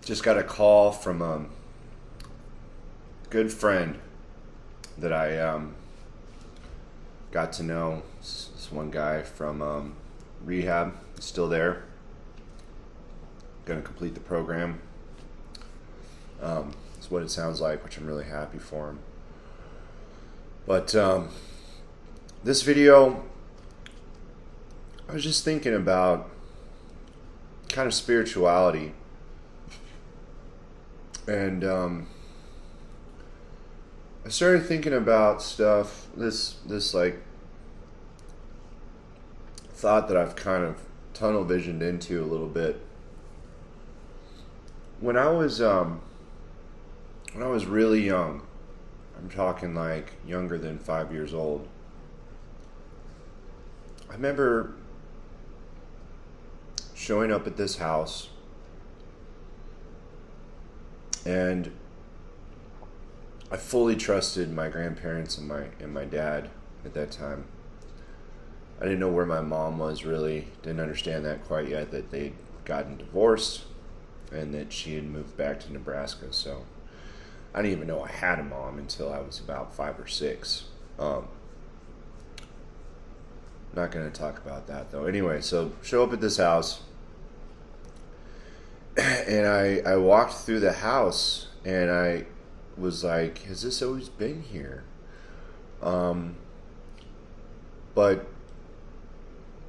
Just got a call from a good friend that I got to know. This one guy from rehab. He's still there. Going to complete the program. That's what it sounds like, which I'm really happy for him. But this video, I was just thinking about kind of spirituality. And I started thinking about stuff, this like thought that I've kind of tunnel visioned into a little bit. When I was really young, I'm talking like younger than 5 years old, I remember showing up at this house, and I fully trusted my grandparents and my dad at that time. I didn't know where my mom was really, didn't understand that quite yet, that they'd gotten divorced and that she had moved back to Nebraska. So I didn't even know I had a mom until I was about 5 or 6. Not going to talk about that though. Anyway, so show up at this house, and I walked through the house, and I was like, has this always been here? But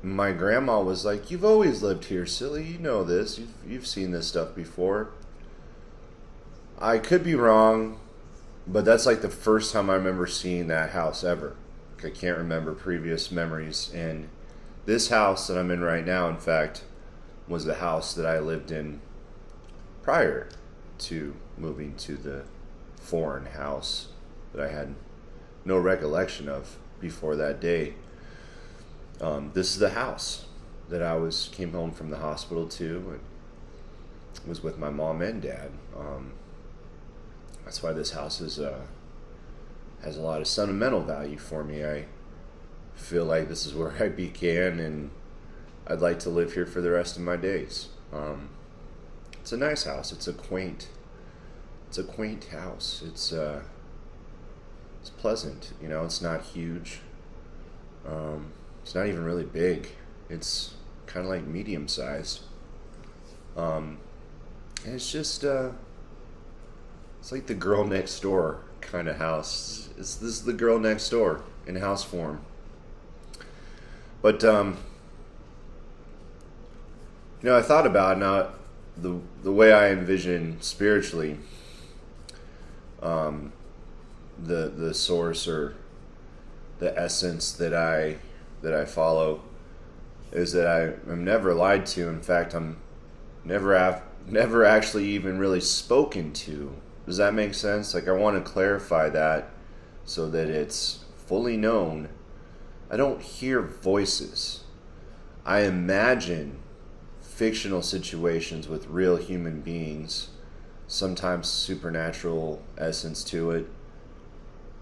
my grandma was like, you've always lived here, silly. You know this. You've seen this stuff before. I could be wrong, but that's like the first time I remember seeing that house ever. I can't remember previous memories. And this house that I'm in right now, in fact, was the house that I lived in prior to moving to the foreign house that I had no recollection of before that day. This is the house that I came home from the hospital to, and was with my mom and dad. That's why this house has a lot of sentimental value for me. I feel like this is where I began, and I'd like to live here for the rest of my days. It's a nice house. It's a quaint house. It's pleasant. You know, it's not huge. It's not even really big. It's kind of like medium size. And it's just it's like the girl next door kind of house. This is the girl next door in house form. But I thought about it now. The way I envision spiritually, the source or the essence that I follow is that I'm never lied to. In fact, I'm never actually even really spoken to. Does that make sense? Like, I want to clarify that so that it's fully known. I don't hear voices. I imagine fictional situations with real human beings, sometimes supernatural essence to it.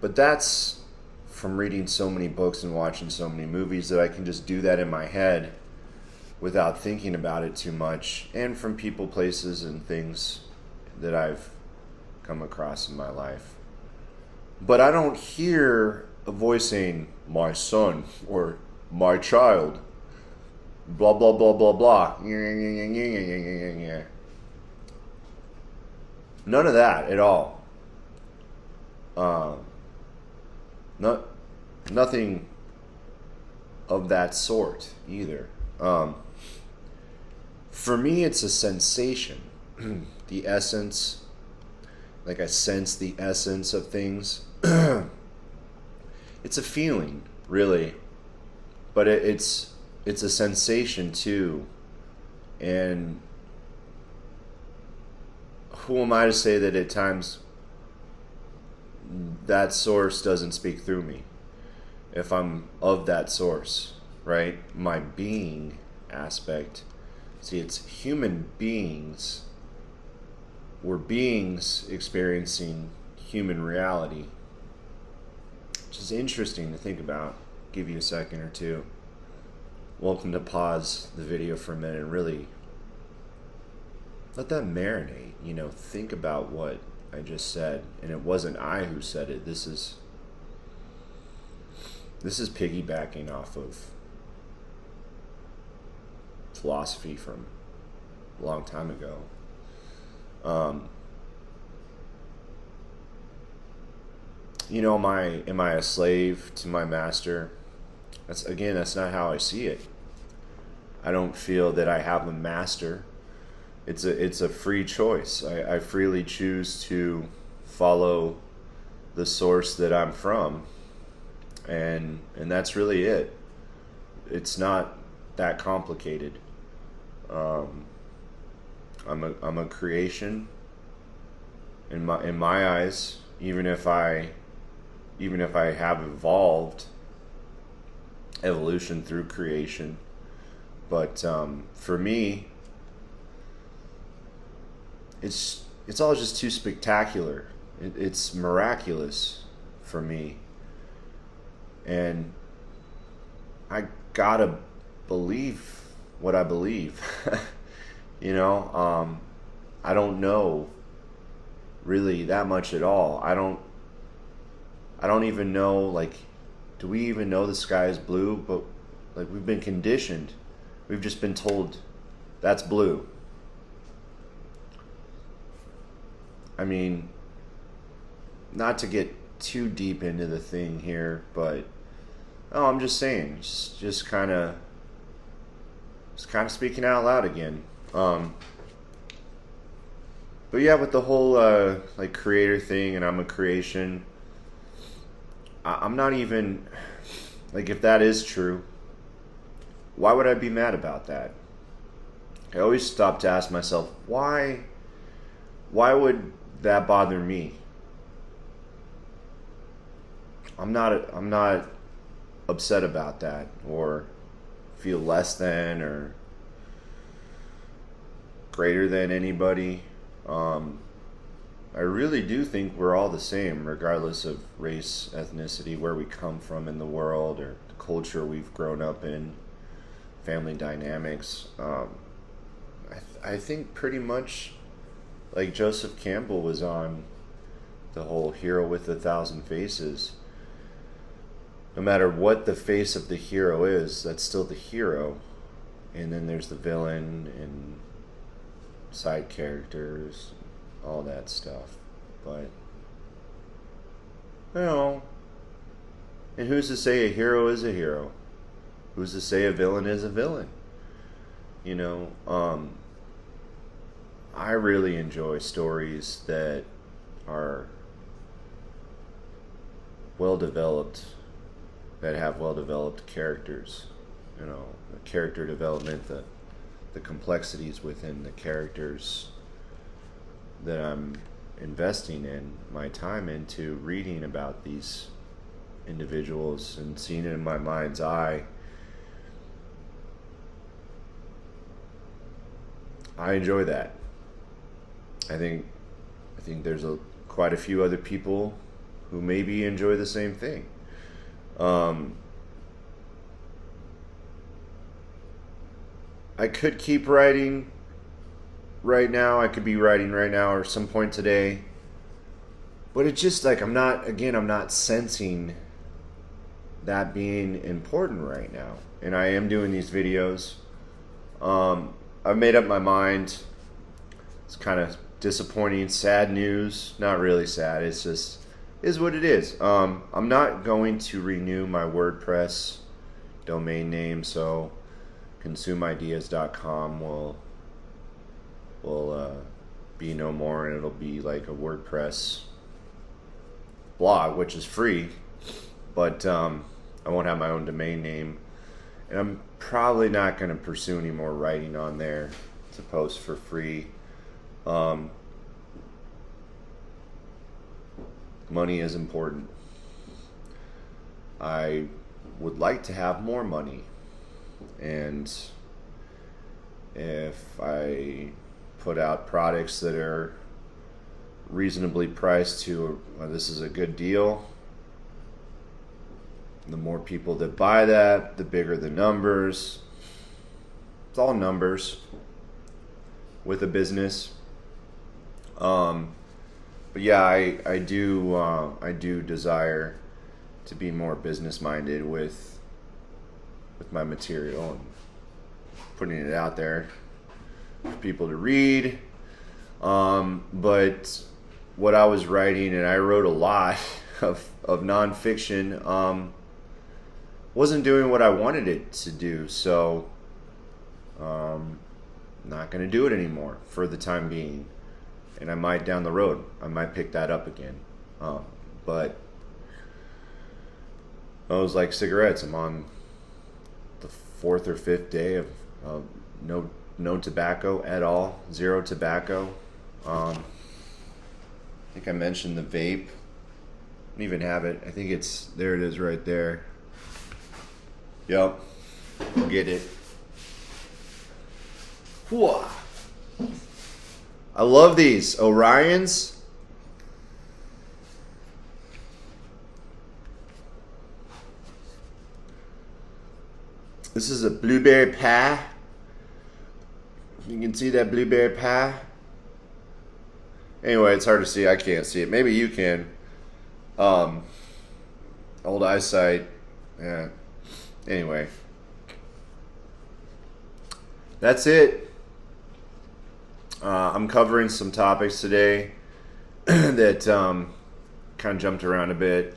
But that's from reading so many books and watching so many movies that I can just do that in my head without thinking about it too much, and from people, places, and things that I've come across in my life. But I don't hear a voice saying, my son, or my child, blah, blah, blah, blah, blah. None of that at all. Nothing of that sort either. For me, it's a sensation. The essence, like I sense the essence of things. It's a feeling, really, but it's a sensation too. And who am I to say that at times that source doesn't speak through me if I'm of that source, right? My being aspect. See, it's human beings. We're beings experiencing human reality, which is interesting to think about. Give you a second or two. Welcome to pause the video for a minute and really let that marinate. Think about what I just said, and it wasn't I who said it. This is piggybacking off of philosophy from a long time ago. Am I a slave to my master? That's not how I see it. I don't feel that I have a master. It's a free choice. I freely choose to follow the source that I'm from, and that's really it. It's not that complicated. I'm a creation in my eyes. Even if I have evolved, evolution through creation, but for me, it's all just too spectacular. It's miraculous for me, and I gotta believe what I believe. I don't know really that much at all. I don't even know, like, do we even know the sky is blue? But like, we've been conditioned. We've just been told that's blue. I mean, not to get too deep into the thing here, but I'm just saying, just kind of speaking out loud again. But yeah, with the whole like creator thing, and I'm a creation. I'm not even, like, if that is true, why would I be mad about that? I always stop to ask myself, why would that bother me? I'm not upset about that, or feel less than or greater than anybody. I really do think we're all the same, regardless of race, ethnicity, where we come from in the world, or the culture we've grown up in, family dynamics. I think pretty much like Joseph Campbell was on the whole hero with 1,000 faces. No matter what the face of the hero is, that's still the hero. And then there's the villain and side characters, all that stuff. But, and who's to say a hero is a hero? Who's to say a villain is a villain? I really enjoy stories that are well developed, that have well developed characters. The character development, the complexities within the characters that I'm investing in my time into, reading about these individuals and seeing it in my mind's eye. I enjoy that. I think there's quite a few other people who maybe enjoy the same thing. I could keep writing right now. I could be writing right now or some point today. But it's just like, I'm not sensing that being important right now. And I am doing these videos. I've made up my mind. It's kind of disappointing, sad news. Not really sad. It's just is what it is. I'm not going to renew my WordPress domain name, so consumeideas.com will be no more, and it'll be like a WordPress blog, which is free, but I won't have my own domain name, and I'm probably not going to pursue any more writing on there to post for free. Money is important. I would like to have more money, and if I put out products that are reasonably priced to this is a good deal, the more people that buy that, the bigger the numbers. It's all numbers. with a business. But yeah, I do desire to be more business minded with my material and putting it out there for people to read. But what I was writing, and I wrote a lot of nonfiction, wasn't doing what I wanted it to do. So, not going to do it anymore for the time being. And I might down the road, I might pick that up again. But I was like cigarettes. I'm on the 4th or 5th day of no tobacco at all, zero tobacco. I think I mentioned the vape. I don't even have it. I think there it is right there. Yep, get it. Whoa. I love these Orions. This is a blueberry pie. You can see that blueberry pie. Anyway, it's hard to see. I can't see it. Maybe you can. Old eyesight. Yeah. Anyway. That's it. I'm covering some topics today that kind of jumped around a bit.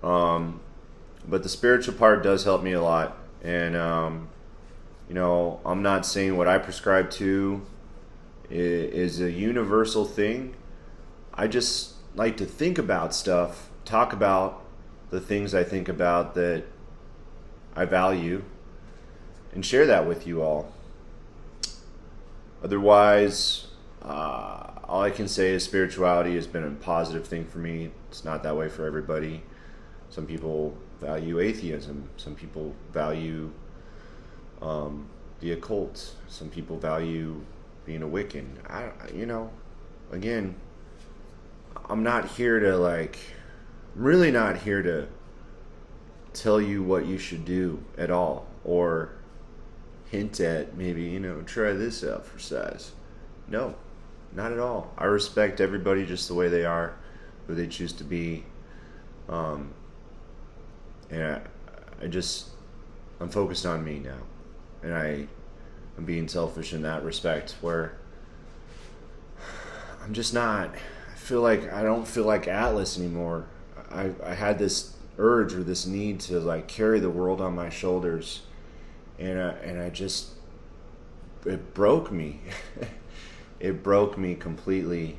But the spiritual part does help me a lot. And, I'm not saying what I prescribe to is a universal thing. I just like to think about stuff, talk about the things I think about that I value, and share that with you all. Otherwise, all I can say is spirituality has been a positive thing for me. It's not that way for everybody. Some people value atheism. Some people value the occult. Some people value being a Wiccan. Again, I'm not here to I'm really not here to tell you what you should do at all, or hint at maybe, try this out for size. No, not at all. I respect everybody just the way they are, who they choose to be. And I'm focused on me now. And I'm being selfish in that respect, where I'm just not, I don't feel like Atlas anymore. I had this urge or this need to carry the world on my shoulders. And it broke me. It broke me completely.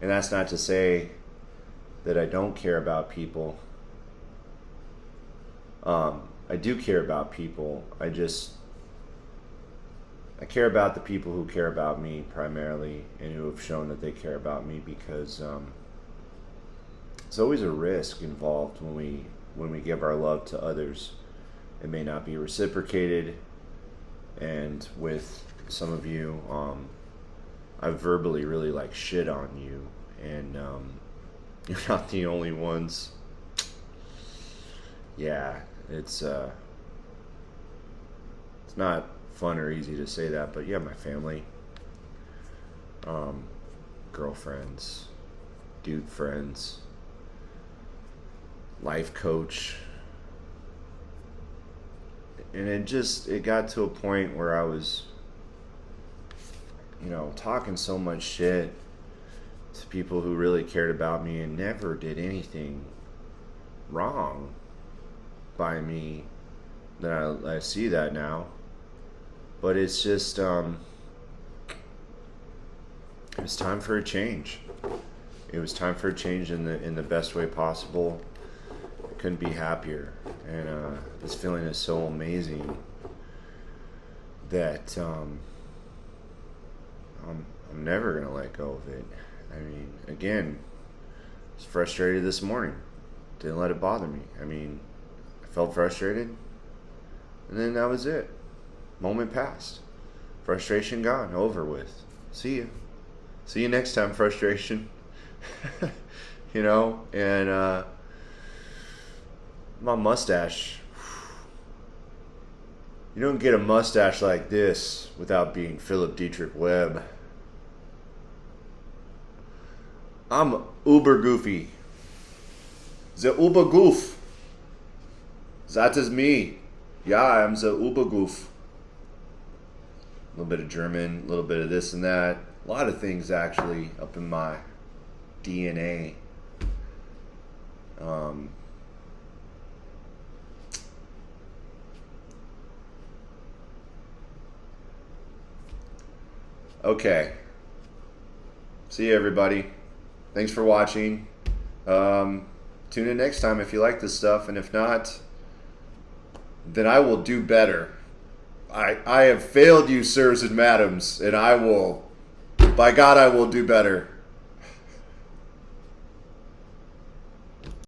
And that's not to say that I don't care about people. I do care about people. I care about the people who care about me primarily, and who have shown that they care about me, because it's always a risk involved when we give our love to others. It may not be reciprocated, and with some of you, I verbally really shit on you, and you're not the only ones. Yeah, it's not fun or easy to say that, but yeah, my family, girlfriends, dude friends, life coach. And it got to a point where I was, talking so much shit to people who really cared about me and never did anything wrong by me, that I see that now. But it's just, it was time for a change. It was time for a change in the best way possible. I couldn't be happier, and this feeling is so amazing that I'm never gonna let go of it. I mean, again, I was frustrated this morning. Didn't let it bother me. I mean, I felt frustrated, and then that was it. Moment passed. Frustration gone. Over with. See you. See you next time, frustration. And my mustache. You don't get a mustache like this without being Philip Dietrich Webb. I'm uber goofy. The uber goof. That is me. Yeah, I'm the uber goof. A little bit of German, a little bit of this and that. A lot of things actually up in my DNA. Okay. See you, everybody. Thanks for watching. Tune in next time if you like this stuff, and if not, then I will do better. I have failed you, sirs and madams, and I will, by God, I will do better.